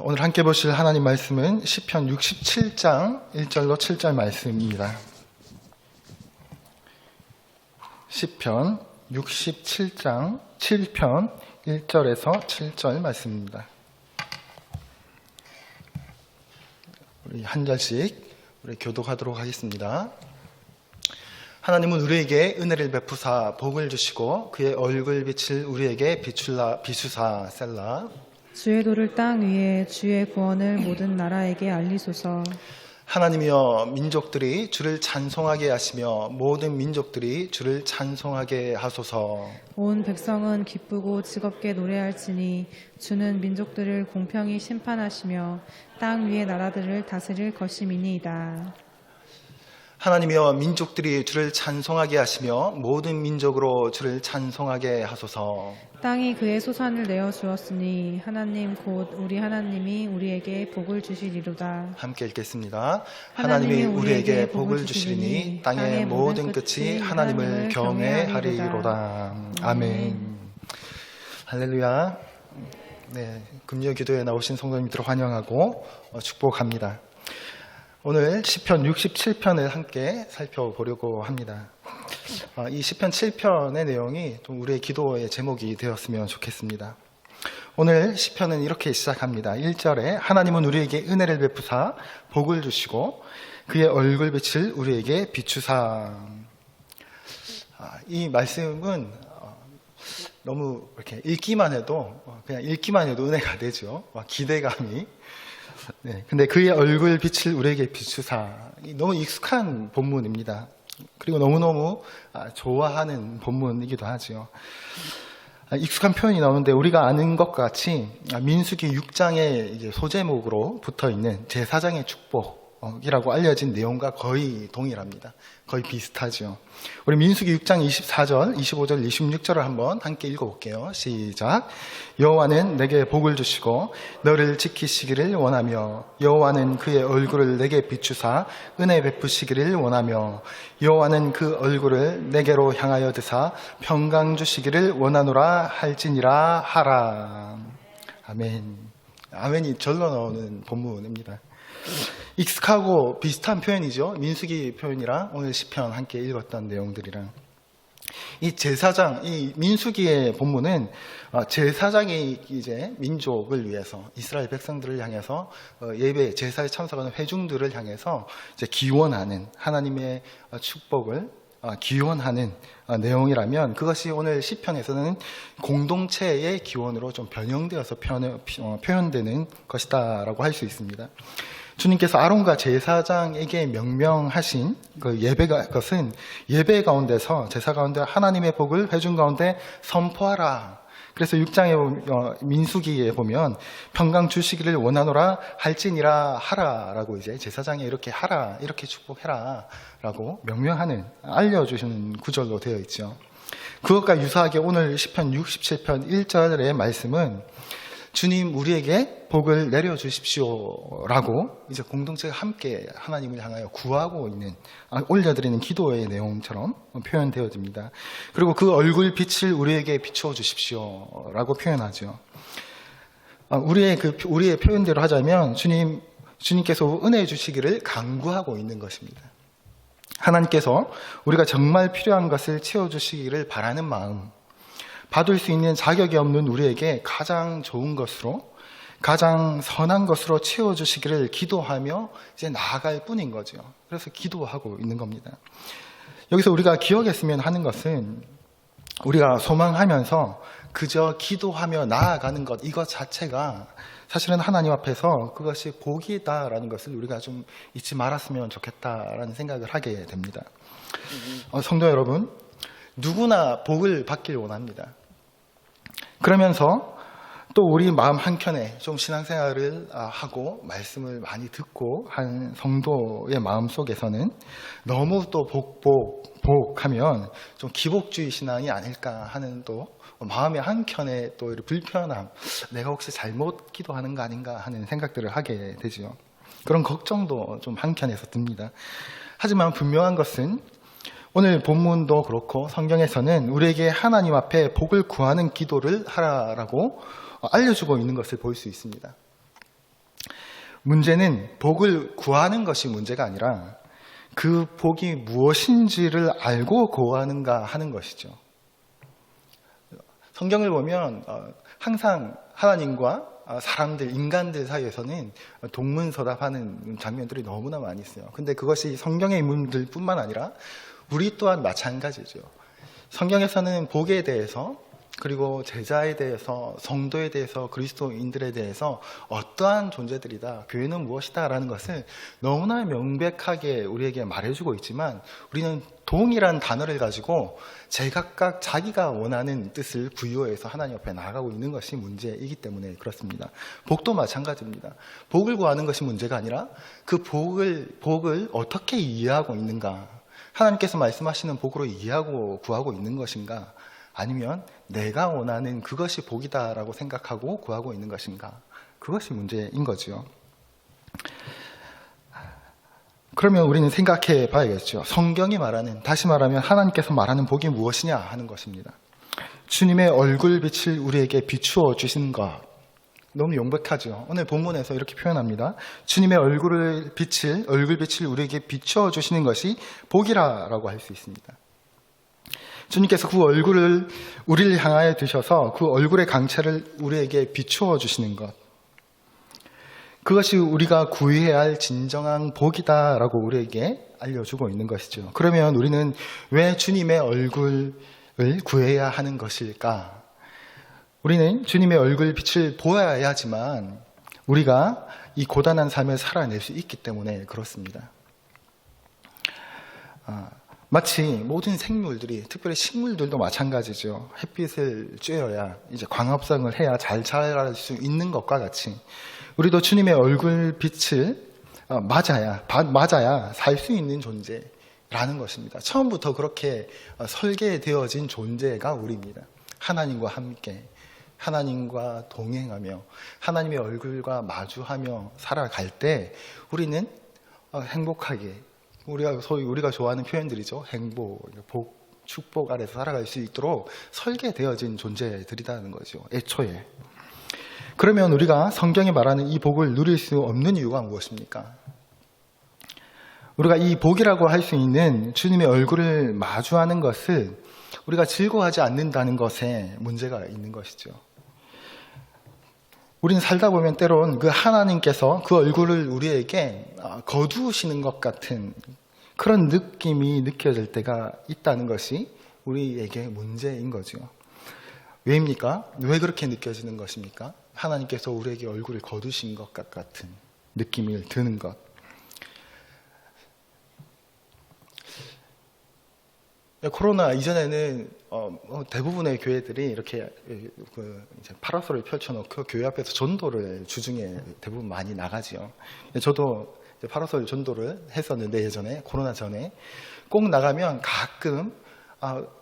오늘 함께 보실 하나님 말씀은 시편 67장 1절로 7절 말씀입니다. 시편 67장 7편 1절에서 7절 말씀입니다. 우리 한 절씩 우리 교독하도록 하겠습니다. 하나님은 우리에게 은혜를 베푸사 복을 주시고 그의 얼굴빛을 우리에게 비추사 셀라. 주의 도를 땅 위에 주의 구원을 모든 나라에게 알리소서. 하나님이여 민족들이 주를 찬송하게 하시며 모든 민족들이 주를 찬송하게 하소서. 온 백성은 기쁘고 즐겁게 노래할지니 주는 민족들을 공평히 심판하시며 땅 위의 나라들을 다스릴 것임이니이다. 하나님이여 민족들이 주를 찬송하게 하시며 모든 민족으로 주를 찬송하게 하소서. 땅이 그의 소산을 내어 주었으니 하나님 곧 우리 하나님이 우리에게 복을 주시리로다. 함께 읽겠습니다. 하나님이 우리에게 복을 주시리니 땅의 모든 끝이 하나님을 경외하리로다. 아멘. 할렐루야. 네, 금요 기도에 나오신 성도님들을 환영하고 축복합니다. 오늘 시편 67편을 함께 살펴보려고 합니다. 이 시편 7편의 내용이 좀 우리의 기도의 제목이 되었으면 좋겠습니다. 오늘 시편은 이렇게 시작합니다. 1절에 하나님은 우리에게 은혜를 베푸사 복을 주시고 그의 얼굴빛을 우리에게 비추사. 이 말씀은 너무 이렇게 읽기만 해도 그냥 읽기만 해도 은혜가 되죠. 기대감이. 네, 근데 그의 얼굴빛을 우리에게 비추사. 너무 익숙한 본문입니다. 그리고 너무너무 좋아하는 본문이기도 하죠. 익숙한 표현이 나오는데 우리가 아는 것과 같이 민수기 6장의 이제 소제목으로 붙어있는 제사장의 축복이라고 알려진 내용과 거의 동일합니다. 거의 비슷하죠. 우리 민수기 6장 24절, 25절, 26절을 한번 함께 읽어볼게요. 시작. 여호와는 내게 복을 주시고 너를 지키시기를 원하며 여호와는 그의 얼굴을 내게 비추사 은혜 베푸시기를 원하며 여호와는 그 얼굴을 내게로 향하여 드사 평강 주시기를 원하노라 할지니라 하라. 아멘. 아멘이 절로 나오는 본문입니다. 익숙하고 비슷한 표현이죠. 민수기 표현이랑 오늘 시편 함께 읽었던 내용들이랑. 이 제사장, 이 민수기의 본문은 제사장이 이제 민족을 위해서 이스라엘 백성들을 향해서 예배 제사에 참석하는 회중들을 향해서 이제 기원하는 하나님의 축복을 기원하는 내용이라면 그것이 오늘 시편에서는 공동체의 기원으로 좀 변형되어서 표현되는 것이다라고 할 수 있습니다. 주님께서 아론과 제사장에게 명명하신 그 것은 예배 가운데서 제사 가운데 하나님의 복을 회중 가운데 선포하라. 그래서 6장에 민수기에 보면 평강 주시기를 원하노라 할지니라 하라라고 이제 제사장이 이렇게 하라, 이렇게 축복해라 라고 명명하는, 알려주시는 구절로 되어 있죠. 그것과 유사하게 오늘 시편 67편 1절의 말씀은 주님 우리에게 복을 내려주십시오 라고 이제 공동체가 함께 하나님을 향하여 구하고 있는, 올려드리는 기도의 내용처럼 표현되어집니다. 그리고 그 얼굴빛을 우리에게 비추어 주십시오 라고 표현하죠. 우리의 표현대로 하자면 주님께서 은혜 주시기를 간구하고 있는 것입니다. 하나님께서 우리가 정말 필요한 것을 채워주시기를 바라는 마음, 받을 수 있는 자격이 없는 우리에게 가장 좋은 것으로, 가장 선한 것으로 채워주시기를 기도하며 이제 나아갈 뿐인 거죠. 그래서 기도하고 있는 겁니다. 여기서 우리가 기억했으면 하는 것은 우리가 소망하면서 그저 기도하며 나아가는 것, 이것 자체가 사실은 하나님 앞에서 그것이 복이다라는 것을 우리가 좀 잊지 말았으면 좋겠다라는 생각을 하게 됩니다. 성도 여러분, 누구나 복을 받길 원합니다. 그러면서 또 우리 마음 한켠에 좀 신앙생활을 하고 말씀을 많이 듣고 한 성도의 마음 속에서는 너무 또 복하면 좀 기복주의 신앙이 아닐까 하는 또 마음의 한켠에 또 불편함, 내가 혹시 잘못 기도하는 거 아닌가 하는 생각들을 하게 되죠. 그런 걱정도 좀 한켠에서 듭니다. 하지만 분명한 것은 오늘 본문도 그렇고 성경에서는 우리에게 하나님 앞에 복을 구하는 기도를 하라라고 알려주고 있는 것을 볼 수 있습니다. 문제는 복을 구하는 것이 문제가 아니라 그 복이 무엇인지를 알고 구하는가 하는 것이죠. 성경을 보면 항상 하나님과 사람들, 인간들 사이에서는 동문서답하는 장면들이 너무나 많이 있어요. 근데 그것이 성경의 인물들 뿐만 아니라 우리 또한 마찬가지죠. 성경에서는 복에 대해서, 그리고 제자에 대해서, 성도에 대해서, 그리스도인들에 대해서 어떠한 존재들이다, 교회는 무엇이다 라는 것을 너무나 명백하게 우리에게 말해주고 있지만, 우리는 동일한 단어를 가지고 제각각 자기가 원하는 뜻을 부여해서 하나님 앞에 나아가고 있는 것이 문제이기 때문에 그렇습니다. 복도 마찬가지입니다. 복을 구하는 것이 문제가 아니라 그 복을 어떻게 이해하고 있는가, 하나님께서 말씀하시는 복으로 이해하고 구하고 있는 것인가, 아니면 내가 원하는 그것이 복이다라고 생각하고 구하고 있는 것인가, 그것이 문제인 거죠. 그러면 우리는 생각해 봐야겠죠. 성경이 말하는, 다시 말하면 하나님께서 말하는 복이 무엇이냐 하는 것입니다. 주님의 얼굴빛을 우리에게 비추어 주신 것. 너무 명백하죠. 오늘 본문에서 이렇게 표현합니다. 주님의 얼굴빛을 우리에게 비추어 주시는 것이 복이라고 할 수 있습니다. 주님께서 그 얼굴을 우리를 향하여 드셔서 그 얼굴의 강체를 우리에게 비추어 주시는 것, 그것이 우리가 구해야 할 진정한 복이다라고 우리에게 알려주고 있는 것이죠. 그러면 우리는 왜 주님의 얼굴을 구해야 하는 것일까? 우리는 주님의 얼굴빛을 보아야지만 우리가 이 고단한 삶을 살아낼 수 있기 때문에 그렇습니다. 마치 모든 생물들이, 특별히 식물들도 마찬가지죠. 햇빛을 쬐어야, 이제 광합성을 해야 잘 자랄 수 있는 것과 같이 우리도 주님의 얼굴빛을 맞아야 살 수 있는 존재라는 것입니다. 처음부터 그렇게 설계되어진 존재가 우리입니다. 하나님과 함께, 하나님과 동행하며 하나님의 얼굴과 마주하며 살아갈 때 우리는 행복하게, 우리가 좋아하는 표현들이죠. 행복, 복, 축복 아래서 살아갈 수 있도록 설계되어진 존재들이라는 거죠. 애초에. 그러면 우리가 성경이 말하는 이 복을 누릴 수 없는 이유가 무엇입니까? 우리가 이 복이라고 할 수 있는 주님의 얼굴을 마주하는 것을 우리가 즐거워하지 않는다는 것에 문제가 있는 것이죠. 우리는 살다 보면 때론 그 하나님께서 그 얼굴을 우리에게 거두시는 것 같은 그런 느낌이 느껴질 때가 있다는 것이 우리에게 문제인 거죠. 왜입니까? 왜 그렇게 느껴지는 것입니까? 하나님께서 우리에게 얼굴을 거두신 것 같은 느낌이 드는 것. 코로나 이전에는 대부분의 교회들이 이렇게 이제 파라솔을 펼쳐놓고 교회 앞에서 전도를 주중에 대부분 많이 나가지요. 저도 이제 파라솔 전도를 했었는데, 예전에 코로나 전에 꼭 나가면 가끔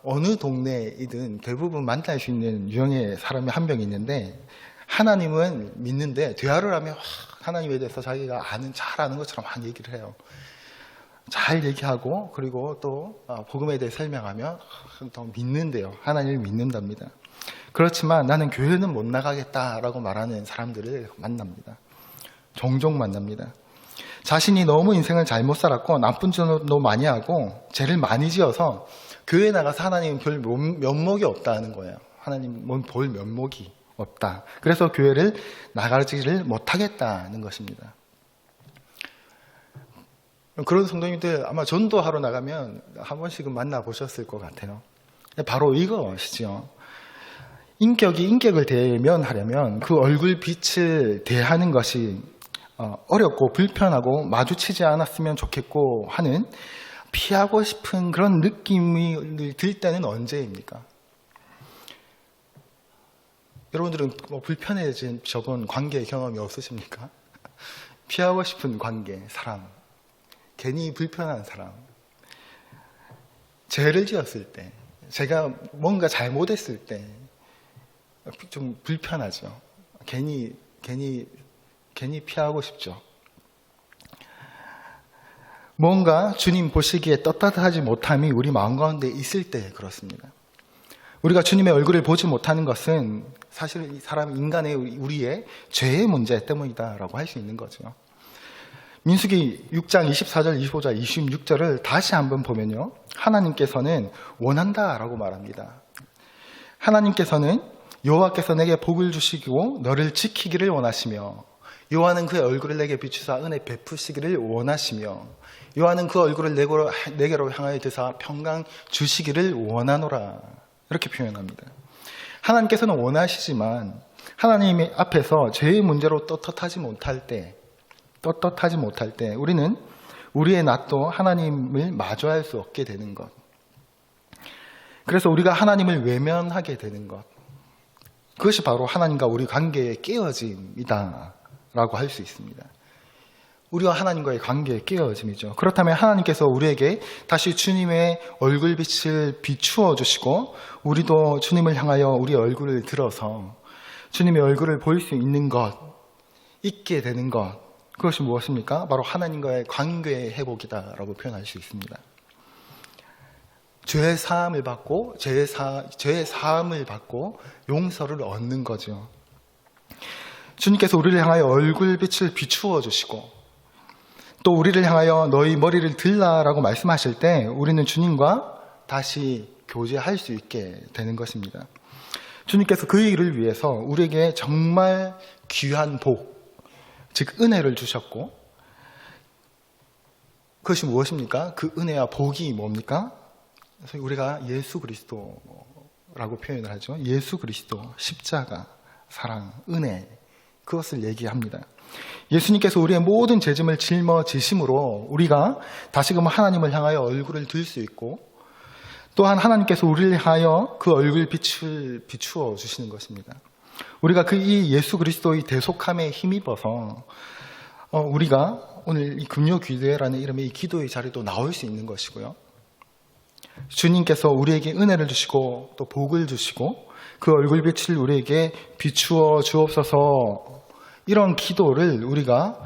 어느 동네이든 대부분 만날 수 있는 유형의 사람이 한 명 있는데, 하나님은 믿는데 대화를 하면 하나님에 대해서 자기가 잘 아는 것처럼 막 얘기를 해요. 잘 얘기하고, 그리고 또 복음에 대해 설명하면 더 믿는데요. 하나님을 믿는답니다. 그렇지만 나는 교회는 못 나가겠다라고 말하는 사람들을 만납니다. 종종 만납니다. 자신이 너무 인생을 잘못 살았고 나쁜 짓도 많이 하고 죄를 많이 지어서 교회에 나가서 하나님 별 면목이 없다는 거예요. 하나님 볼 면목이 없다. 그래서 교회를 나가지를 못하겠다는 것입니다. 그런 성도님들 아마 전도하러 나가면 한 번씩은 만나보셨을 것 같아요. 바로 이것이죠. 인격을 대면하려면 그 얼굴빛을 대하는 것이 어렵고 불편하고 마주치지 않았으면 좋겠고 하는, 피하고 싶은 그런 느낌이 들 때는 언제입니까? 여러분들은 불편해진 저번 관계 경험이 없으십니까? 피하고 싶은 관계, 사람, 괜히 불편한 사람, 죄를 지었을 때, 제가 뭔가 잘못했을 때 좀 불편하죠. 괜히 피하고 싶죠. 뭔가 주님 보시기에 떳떳하지 못함이 우리 마음 가운데 있을 때 그렇습니다. 우리가 주님의 얼굴을 보지 못하는 것은 사실 이 사람, 인간의, 우리의 죄의 문제 때문이다라고 할 수 있는 거죠. 민수기 6장 24절, 25절, 26절을 다시 한번 보면요. 하나님께서는 원한다라고 말합니다. 하나님께서는 여호와께서 내게 복을 주시고 너를 지키기를 원하시며 여호와는 그의 얼굴을 내게 비추사 은혜 베푸시기를 원하시며 여호와는 그 얼굴을 내게로 향하여 드사 평강 주시기를 원하노라. 이렇게 표현합니다. 하나님께서는 원하시지만 하나님 앞에서 죄의 문제로 떳떳하지 못할 때 우리는 우리의 낯도 하나님을 마주할 수 없게 되는 것. 그래서 우리가 하나님을 외면하게 되는 것. 그것이 바로 하나님과 우리 관계의 깨어짐이다 라고 할 수 있습니다. 우리와 하나님과의 관계의 깨어짐이죠. 그렇다면 하나님께서 우리에게 다시 주님의 얼굴빛을 비추어 주시고 우리도 주님을 향하여 우리의 얼굴을 들어서 주님의 얼굴을 볼 수 있는 것, 있게 되는 것, 그것이 무엇입니까? 바로 하나님과의 관계의 회복이다라고 표현할 수 있습니다. 죄의 사함을 받고 죄의 사함을 받고 용서를 얻는 거죠. 주님께서 우리를 향하여 얼굴빛을 비추어 주시고 또 우리를 향하여 너희 머리를 들라라고 말씀하실 때 우리는 주님과 다시 교제할 수 있게 되는 것입니다. 주님께서 그 일을 위해서 우리에게 정말 귀한 복, 즉 은혜를 주셨고 그것이 무엇입니까? 그 은혜와 복이 뭡니까? 그래서 우리가 예수 그리스도라고 표현을 하죠. 예수 그리스도, 십자가, 사랑, 은혜 그것을 얘기합니다. 예수님께서 우리의 모든 죄짐을 짊어지심으로 우리가 다시금 하나님을 향하여 얼굴을 들 수 있고 또한 하나님께서 우리를 향하여 그 얼굴빛을 비추어 주시는 것입니다. 우리가 이 예수 그리스도의 대속함에 힘입어서 우리가 오늘 이 금요기도회라는 이름의 이 기도의 자리도 나올 수 있는 것이고요. 주님께서 우리에게 은혜를 주시고 또 복을 주시고 그 얼굴빛을 우리에게 비추어 주옵소서 이런 기도를 우리가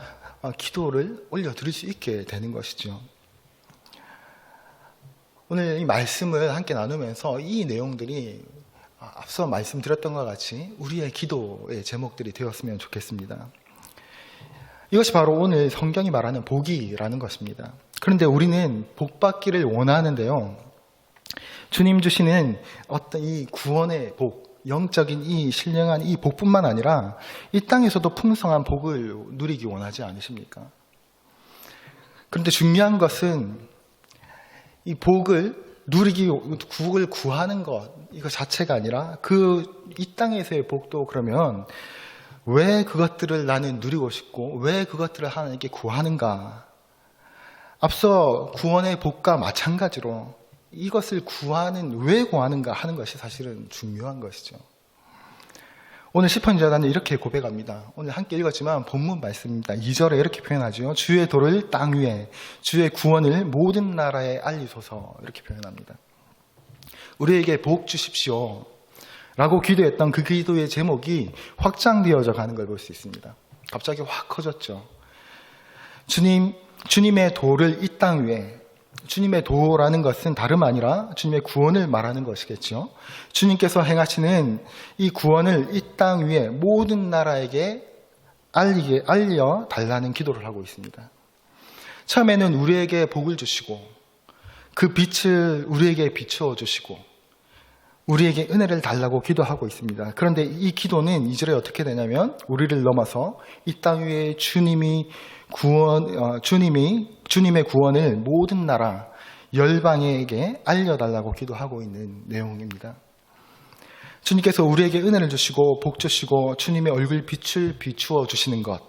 기도를 올려드릴 수 있게 되는 것이죠. 오늘 이 말씀을 함께 나누면서 이 내용들이 앞서 말씀드렸던 것 같이 우리의 기도의 제목들이 되었으면 좋겠습니다. 이것이 바로 오늘 성경이 말하는 복이라는 것입니다. 그런데 우리는 복 받기를 원하는데요. 주님 주시는 어떤 이 구원의 복, 영적인 이 신령한 이 복뿐만 아니라 이 땅에서도 풍성한 복을 누리기 원하지 않으십니까? 그런데 중요한 것은 이 복을 구하는 것, 이거 자체가 아니라 이 땅에서의 복도 그러면 왜 그것들을 나는 누리고 싶고 왜 그것들을 하나님께 구하는가? 앞서 구원의 복과 마찬가지로 이것을 왜 구하는가 하는 것이 사실은 중요한 것이죠. 오늘 시편 저자는 이렇게 고백합니다. 오늘 함께 읽었지만 본문 말씀입니다. 2절에 이렇게 표현하죠. 주의 도를 땅 위에, 주의 구원을 모든 나라에 알리소서 이렇게 표현합니다. 우리에게 복 주십시오 라고 기도했던 그 기도의 제목이 확장되어져 가는 걸 볼 수 있습니다. 갑자기 확 커졌죠. 주님의 도를 이 땅 위에, 주님의 도라는 것은 다름 아니라 주님의 구원을 말하는 것이겠죠. 주님께서 행하시는 이 구원을 이 땅 위에 모든 나라에게 알려 달라는 기도를 하고 있습니다. 처음에는 우리에게 복을 주시고 그 빛을 우리에게 비추어 주시고 우리에게 은혜를 달라고 기도하고 있습니다. 그런데 이 기도는 2절에 어떻게 되냐면 우리를 넘어서 이 땅 위에 주님의 구원을 모든 나라 열방에게 알려달라고 기도하고 있는 내용입니다. 주님께서 우리에게 은혜를 주시고 복 주시고 주님의 얼굴 빛을 비추어 주시는 것,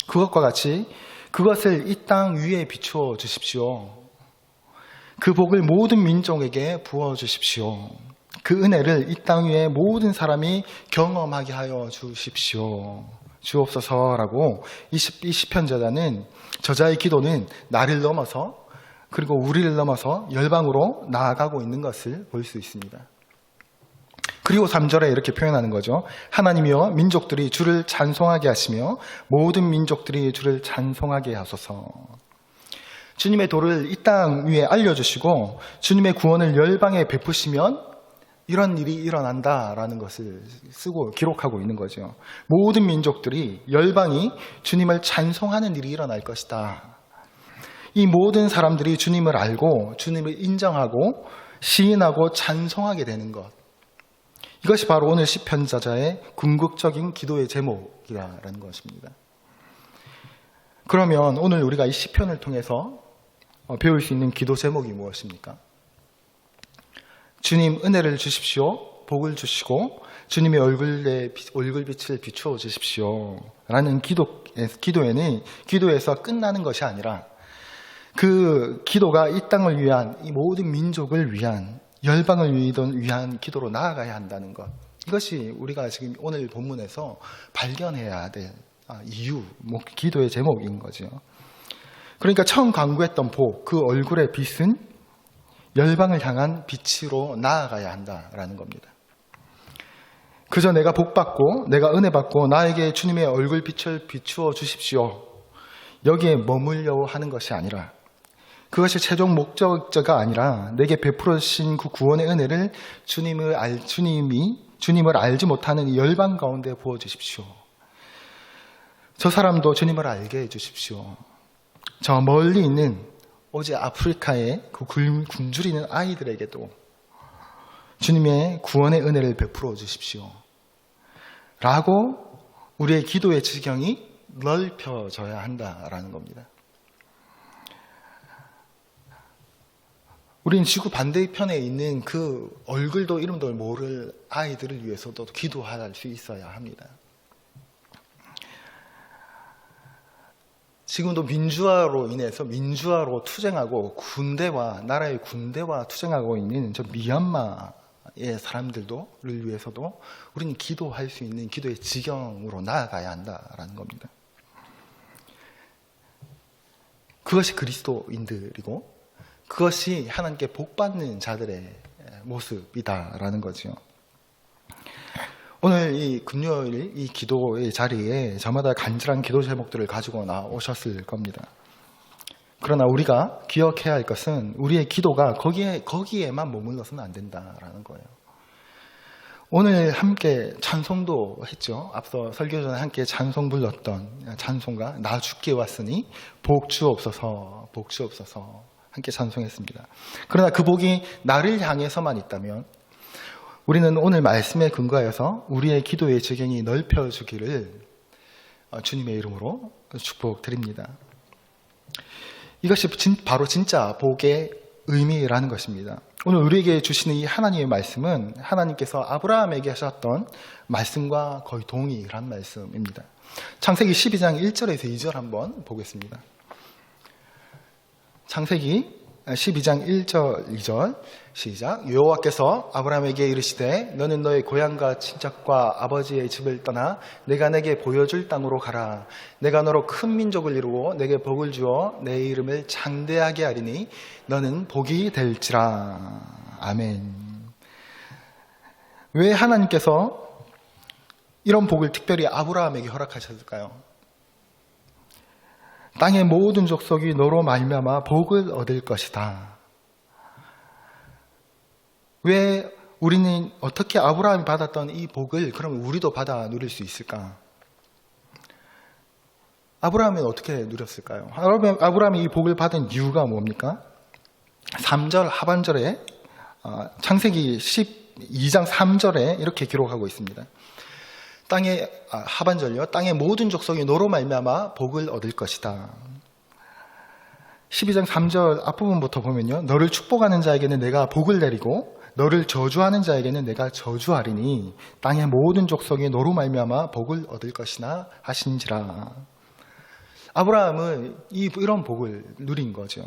그것과 같이 그것을 이 땅 위에 비추어 주십시오. 그 복을 모든 민족에게 부어 주십시오. 그 은혜를 이 땅 위에 모든 사람이 경험하게 하여 주십시오. 주옵소서라고 이 시편 저자의 기도는 나를 넘어서 그리고 우리를 넘어서 열방으로 나아가고 있는 것을 볼 수 있습니다. 그리고 3절에 이렇게 표현하는 거죠. 하나님이여 민족들이 주를 찬송하게 하시며 모든 민족들이 주를 찬송하게 하소서. 주님의 도를 이 땅 위에 알려주시고 주님의 구원을 열방에 베푸시면 이런 일이 일어난다라는 것을 쓰고 기록하고 있는 거죠. 모든 민족들이 열방이 주님을 찬송하는 일이 일어날 것이다. 이 모든 사람들이 주님을 알고 주님을 인정하고 시인하고 찬송하게 되는 것. 이것이 바로 오늘 시편자자의 궁극적인 기도의 제목이라는 것입니다. 그러면 오늘 우리가 이 시편을 통해서 배울 수 있는 기도 제목이 무엇입니까? 주님 은혜를 주십시오. 복을 주시고 주님의 얼굴빛을 비추어 주십시오. 라는 기도에서 끝나는 것이 아니라 그 기도가 이 땅을 위한, 이 모든 민족을 위한, 열방을 위한 기도로 나아가야 한다는 것. 이것이 우리가 지금 오늘 본문에서 발견해야 될 이유, 기도의 제목인 거죠. 그러니까 처음 강구했던 복, 그 얼굴의 빛은 열방을 향한 빛으로 나아가야 한다라는 겁니다. 그저 내가 복받고 내가 은혜받고 나에게 주님의 얼굴빛을 비추어 주십시오. 여기에 머물려 하는 것이 아니라, 그것이 최종 목적자가 아니라 내게 베풀어 주신 그 구원의 은혜를 주님을 알지 못하는 이 열방 가운데 부어 주십시오. 저 사람도 주님을 알게 해 주십시오. 저 멀리 있는 오직 아프리카의 그 굶주리는 아이들에게도 주님의 구원의 은혜를 베풀어 주십시오. 라고 우리의 기도의 지경이 넓혀져야 한다라는 겁니다. 우린 지구 반대편에 있는 그 얼굴도 이름도 모를 아이들을 위해서도 기도할 수 있어야 합니다. 지금도 민주화로 투쟁하고 나라의 군대와 투쟁하고 있는 저 미얀마의 사람들을 위해서도 우리는 기도할 수 있는 기도의 지경으로 나아가야 한다라는 겁니다. 그것이 그리스도인들이고 그것이 하나님께 복받는 자들의 모습이다라는 거죠. 오늘 이 금요일 이 기도의 자리에 저마다 간절한 기도 제목들을 가지고 나오셨을 겁니다. 그러나 우리가 기억해야 할 것은 우리의 기도가 거기에만 머물러서는 안 된다라는 거예요. 오늘 함께 찬송도 했죠. 앞서 설교 전에 함께 찬송 불렀던 찬송가 나 주께 왔으니 복 주옵소서 복 주옵소서 함께 찬송했습니다. 그러나 그 복이 나를 향해서만 있다면 우리는 오늘 말씀에 근거해서 우리의 기도의 지경이 넓혀주기를 주님의 이름으로 축복드립니다. 이것이 바로 진짜 복의 의미라는 것입니다. 오늘 우리에게 주시는 이 하나님의 말씀은 하나님께서 아브라함에게 하셨던 말씀과 거의 동일한 말씀입니다. 창세기 12장 1절에서 2절 한번 보겠습니다. 창세기 12장 1절 2절 시작. 여호와께서 아브라함에게 이르시되 너는 너의 고향과 친척과 아버지의 집을 떠나 내가 내게 보여줄 땅으로 가라. 내가 너로 큰 민족을 이루고 내게 복을 주어 내 이름을 장대하게 하리니 너는 복이 될지라. 아멘. 왜 하나님께서 이런 복을 특별히 아브라함에게 허락하셨을까요? 땅의 모든 족속이 너로 말미암아 복을 얻을 것이다. 왜 우리는 어떻게 아브라함이 받았던 이 복을 그럼 우리도 받아 누릴 수 있을까? 아브라함은 어떻게 누렸을까요? 아브라함이 이 복을 받은 이유가 뭡니까? 3절 하반절에 창세기 12장 3절에 이렇게 기록하고 있습니다. 하반절요. 땅의 모든 족속이 너로 말미암아 복을 얻을 것이다. 12장 3절 앞부분부터 보면요. 너를 축복하는 자에게는 내가 복을 내리고 너를 저주하는 자에게는 내가 저주하리니 땅의 모든 족속이 너로 말미암아 복을 얻을 것이나 하신지라. 아브라함은 이런 복을 누린 거죠.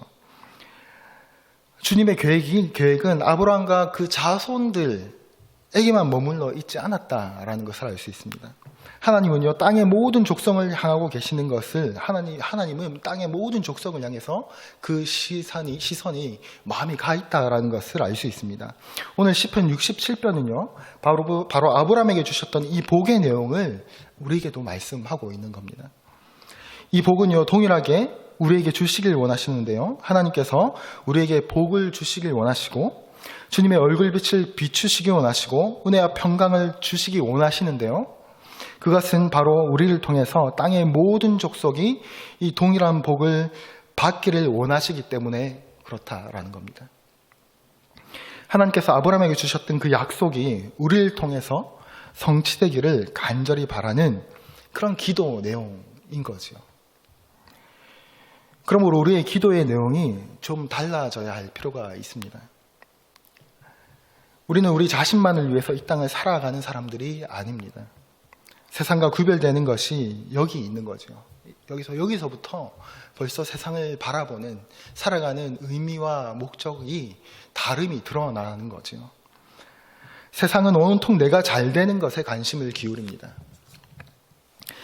주님의 계획은 아브라함과 그 자손들에게만 머물러 있지 않았다라는 것을 알 수 있습니다. 하나님은요, 땅의 모든 족성을 향하고 계시는 것을 하나님은 땅의 모든 족성을 향해서 그 시선이 마음이 가 있다라는 것을 알 수 있습니다. 오늘 시편 67편은요, 바로 아브라함에게 주셨던 이 복의 내용을 우리에게도 말씀하고 있는 겁니다. 이 복은요, 동일하게 우리에게 주시길 원하시는데요, 하나님께서 우리에게 복을 주시길 원하시고 주님의 얼굴빛을 비추시기 원하시고 은혜와 평강을 주시기 원하시는데요. 그것은 바로 우리를 통해서 땅의 모든 족속이 이 동일한 복을 받기를 원하시기 때문에 그렇다라는 겁니다. 하나님께서 아브라함에게 주셨던 그 약속이 우리를 통해서 성취되기를 간절히 바라는 그런 기도 내용인 거죠. 그러므로 우리의 기도의 내용이 좀 달라져야 할 필요가 있습니다. 우리는 우리 자신만을 위해서 이 땅을 살아가는 사람들이 아닙니다. 세상과 구별되는 것이 여기 있는 거죠. 여기서부터 벌써 세상을 바라보는, 살아가는 의미와 목적이 다름이 드러나는 거죠. 세상은 온통 내가 잘 되는 것에 관심을 기울입니다.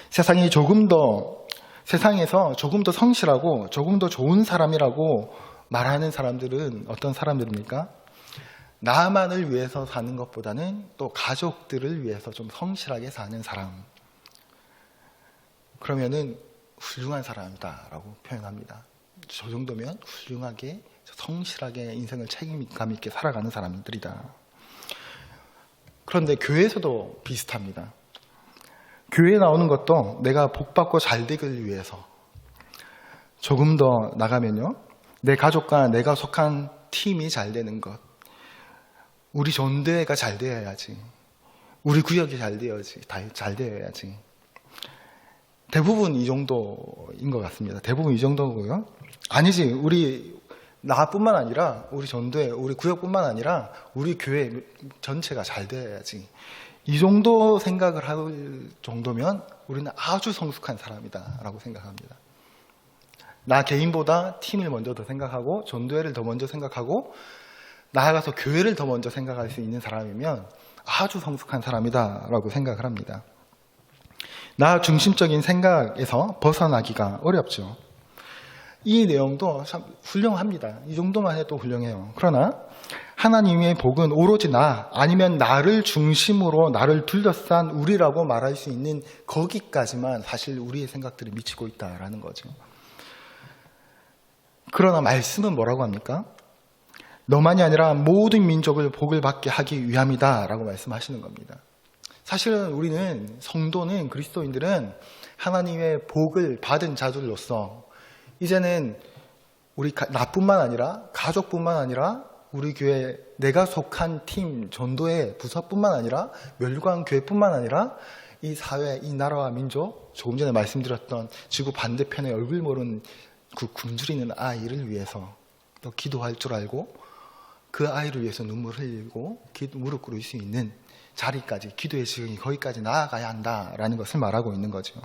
세상에서 조금 더 성실하고 조금 더 좋은 사람이라고 말하는 사람들은 어떤 사람들입니까? 나만을 위해서 사는 것보다는 또 가족들을 위해서 좀 성실하게 사는 사람. 그러면은 훌륭한 사람이다라고 표현합니다. 저 정도면 훌륭하게, 성실하게 인생을 책임감 있게 살아가는 사람들이다. 그런데 교회에서도 비슷합니다. 교회에 나오는 것도 내가 복받고 잘 되길 위해서, 조금 더 나가면요, 내 가족과 내가 속한 팀이 잘 되는 것, 우리 전대가 잘 되어야지, 우리 구역이 잘 되어야지. 대부분 이 정도인 것 같습니다. 대부분 이 정도고요. 아니지, 나뿐만 아니라 우리 전도회, 우리 구역뿐만 아니라 우리 교회 전체가 잘 되어야지. 이 정도 생각을 할 정도면 우리는 아주 성숙한 사람이다라고 생각합니다. 나 개인보다 팀을 먼저 더 생각하고 전도회를 더 먼저 생각하고 나아가서 교회를 더 먼저 생각할 수 있는 사람이면 아주 성숙한 사람이다라고 생각을 합니다. 나 중심적인 생각에서 벗어나기가 어렵죠. 이 내용도 참 훌륭합니다. 이 정도만 해도 훌륭해요. 그러나 하나님의 복은 오로지 나, 아니면 나를 중심으로 나를 둘러싼 우리라고 말할 수 있는 거기까지만 사실 우리의 생각들이 미치고 있다라는 거죠. 그러나 말씀은 뭐라고 합니까? 너만이 아니라 모든 민족을 복을 받게 하기 위함이다 라고 말씀하시는 겁니다. 사실은 우리는, 성도는, 그리스도인들은 하나님의 복을 받은 자들로서 이제는 나뿐만 아니라, 가족뿐만 아니라, 우리 교회 내가 속한 팀, 전도회 부서뿐만 아니라, 멸관교회뿐만 아니라 이 사회, 이 나라와 민족, 조금 전에 말씀드렸던 지구 반대편에 얼굴 모른 그 굶주리는 아이를 위해서 또 기도할 줄 알고 그 아이를 위해서 눈물 흘리고 무릎 꿇을 수 있는 자리까지, 기도의 지경이 거기까지 나아가야 한다라는 것을 말하고 있는 거죠.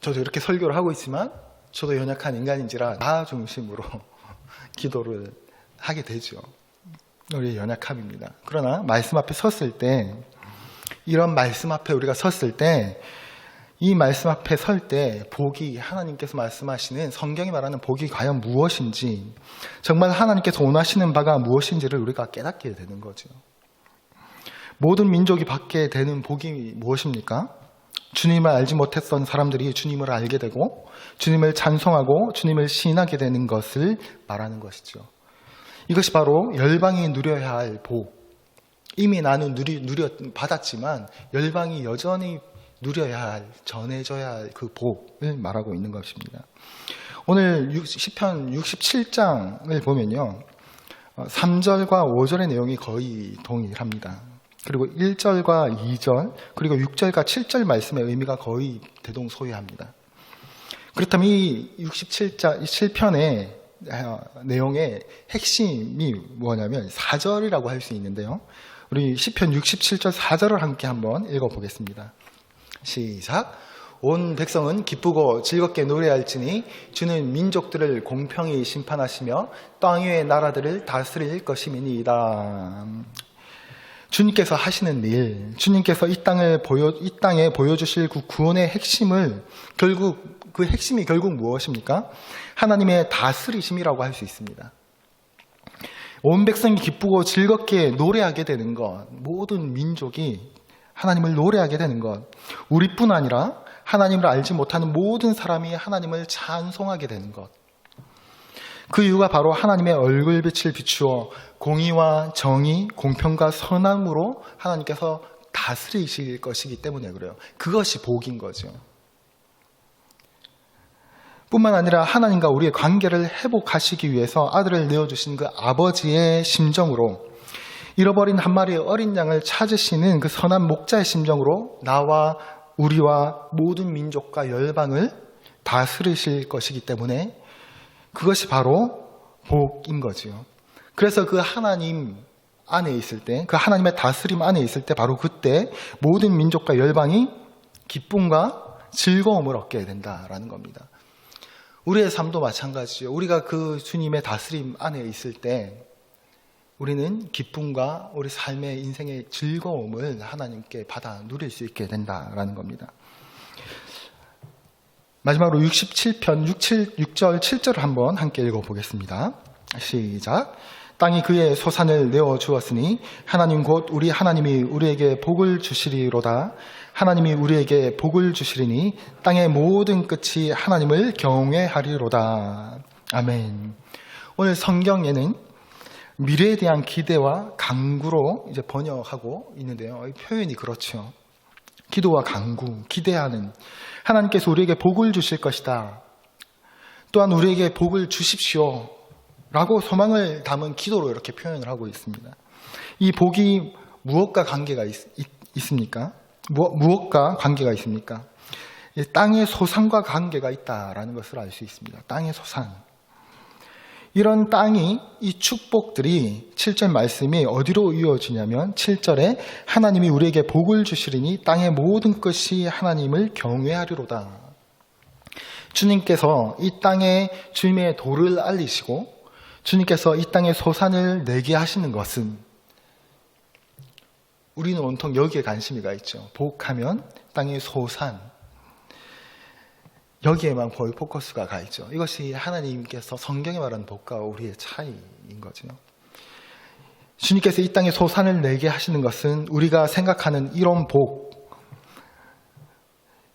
저도 이렇게 설교를 하고 있지만 저도 연약한 인간인지라 나 중심으로 기도를 하게 되죠. 우리의 연약함입니다. 그러나 말씀 앞에 섰을 때, 이런 말씀 앞에 우리가 섰을 때, 이 말씀 앞에 설 때 복이, 하나님께서 말씀하시는, 성경이 말하는 복이 과연 무엇인지, 정말 하나님께서 원하시는 바가 무엇인지를 우리가 깨닫게 되는 거죠. 모든 민족이 받게 되는 복이 무엇입니까? 주님을 알지 못했던 사람들이 주님을 알게 되고 주님을 찬송하고 주님을 시인하게 되는 것을 말하는 것이죠. 이것이 바로 열방이 누려야 할 복. 이미 나는 받았지만 열방이 여전히 누려야 할, 전해져야 할 그 복을 말하고 있는 것입니다. 오늘 시편 67장을 보면요, 3절과 5절의 내용이 거의 동일합니다. 그리고 1절과 2절, 그리고 6절과 7절 말씀의 의미가 거의 대동소이합니다. 그렇다면 이 67장, 7편의 내용의 핵심이 뭐냐면 4절이라고 할 수 있는데요. 우리 시편 67절 4절을 함께 한번 읽어보겠습니다. 시작. 온 백성은 기쁘고 즐겁게 노래할지니 주는 민족들을 공평히 심판하시며 땅 위의 나라들을 다스릴 것임이니이다. 주님께서 하시는 일, 주님께서 이 땅에 보여주실 그 구원의 핵심을 그 핵심이 결국 무엇입니까? 하나님의 다스리심이라고 할 수 있습니다. 온 백성이 기쁘고 즐겁게 노래하게 되는 것, 모든 민족이 하나님을 노래하게 되는 것, 우리뿐 아니라 하나님을 알지 못하는 모든 사람이 하나님을 찬송하게 되는 것, 그 이유가 바로 하나님의 얼굴빛을 비추어 공의와 정의, 공평과 선함으로 하나님께서 다스리실 것이기 때문에 그래요. 그것이 복인 거죠. 뿐만 아니라 하나님과 우리의 관계를 회복하시기 위해서 아들을 내어주신 그 아버지의 심정으로, 잃어버린 한 마리의 어린 양을 찾으시는 그 선한 목자의 심정으로 나와 우리와 모든 민족과 열방을 다스리실 것이기 때문에 그것이 바로 복인 거지요. 그래서 그 하나님 안에 있을 때, 그 하나님의 다스림 안에 있을 때 바로 그때 모든 민족과 열방이 기쁨과 즐거움을 얻게 된다라는 겁니다. 우리의 삶도 마찬가지죠. 우리가 그 주님의 다스림 안에 있을 때 우리는 기쁨과 우리 삶의 인생의 즐거움을 하나님께 받아 누릴 수 있게 된다라는 겁니다. 마지막으로 67편 6절 7절을 한번 함께 읽어보겠습니다. 시작. 땅이 그의 소산을 내어주었으니 하나님 곧 우리 하나님이 우리에게 복을 주시리로다. 하나님이 우리에게 복을 주시리니 땅의 모든 끝이 하나님을 경외하리로다. 아멘. 오늘 성경에는 미래에 대한 기대와 간구로 이제 번역하고 있는데요. 이 표현이 그렇죠. 기도와 간구, 기대하는, 하나님께서 우리에게 복을 주실 것이다. 또한 우리에게 복을 주십시오 라고 소망을 담은 기도로 이렇게 표현을 하고 있습니다. 이 복이 무엇과 관계가 있습니까? 무엇과 관계가 있습니까? 땅의 소산과 관계가 있다라는 것을 알 수 있습니다. 땅의 소산. 이런 땅이, 이 축복들이 7절 말씀이 어디로 이어지냐면 7절에 하나님이 우리에게 복을 주시리니 땅의 모든 것이 하나님을 경외하리로다. 주님께서 이 땅에 주님의 도를 알리시고 주님께서 이 땅에 소산을 내게 하시는 것은, 우리는 온통 여기에 관심이 가 있죠. 복하면 땅의 소산, 여기에만 거의 포커스가 가 있죠. 이것이 하나님께서 성경에 말하는 복과 우리의 차이인 거죠. 주님께서 이 땅에 소산을 내게 하시는 것은 우리가 생각하는 이런 복,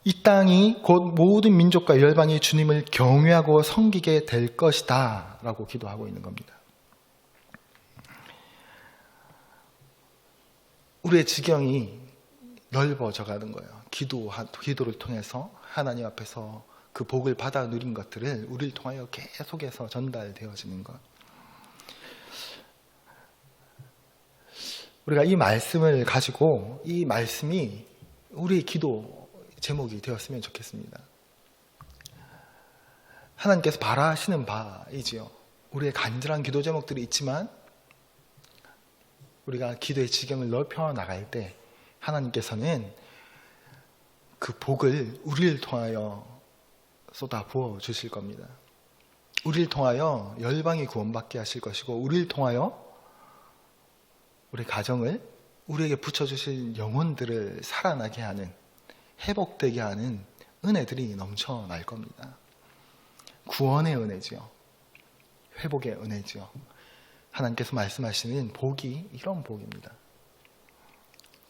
이 땅이 곧 모든 민족과 열방이 주님을 경외하고 섬기게 될 것이다 라고 기도하고 있는 겁니다. 우리의 지경이 넓어져 가는 거예요. 기도를 통해서 하나님 앞에서 그 복을 받아 누린 것들을 우리를 통하여 계속해서 전달되어지는 것. 우리가 이 말씀을 가지고 이 말씀이 우리의 기도 제목이 되었으면 좋겠습니다. 하나님께서 바라시는 바이지요. 우리의 간절한 기도 제목들이 있지만 우리가 기도의 지경을 넓혀 나갈 때 하나님께서는 그 복을 우리를 통하여 쏟아 부어 주실 겁니다. 우리를 통하여 열방이 구원받게 하실 것이고, 우리를 통하여 우리 가정을, 우리에게 붙여주실 영혼들을 살아나게 하는, 회복되게 하는 은혜들이 넘쳐날 겁니다. 구원의 은혜지요. 회복의 은혜지요. 하나님께서 말씀하시는 복이 이런 복입니다.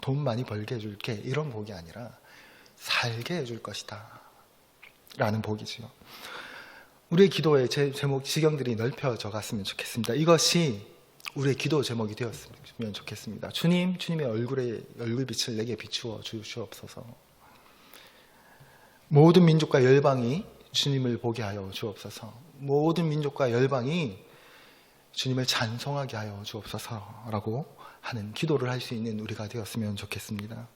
돈 많이 벌게 해줄게, 이런 복이 아니라 살게 해줄 것이다 라는 복이지요. 우리의 기도의 제목, 지경들이 넓혀져 갔으면 좋겠습니다. 이것이 우리의 기도 제목이 되었으면 좋겠습니다. 주님, 주님의 얼굴빛을 내게 비추어 주시옵소서. 모든 민족과 열방이 주님을 보게 하여 주옵소서. 모든 민족과 열방이 주님을 찬송하게 하여 주옵소서라고 하는 기도를 할 수 있는 우리가 되었으면 좋겠습니다.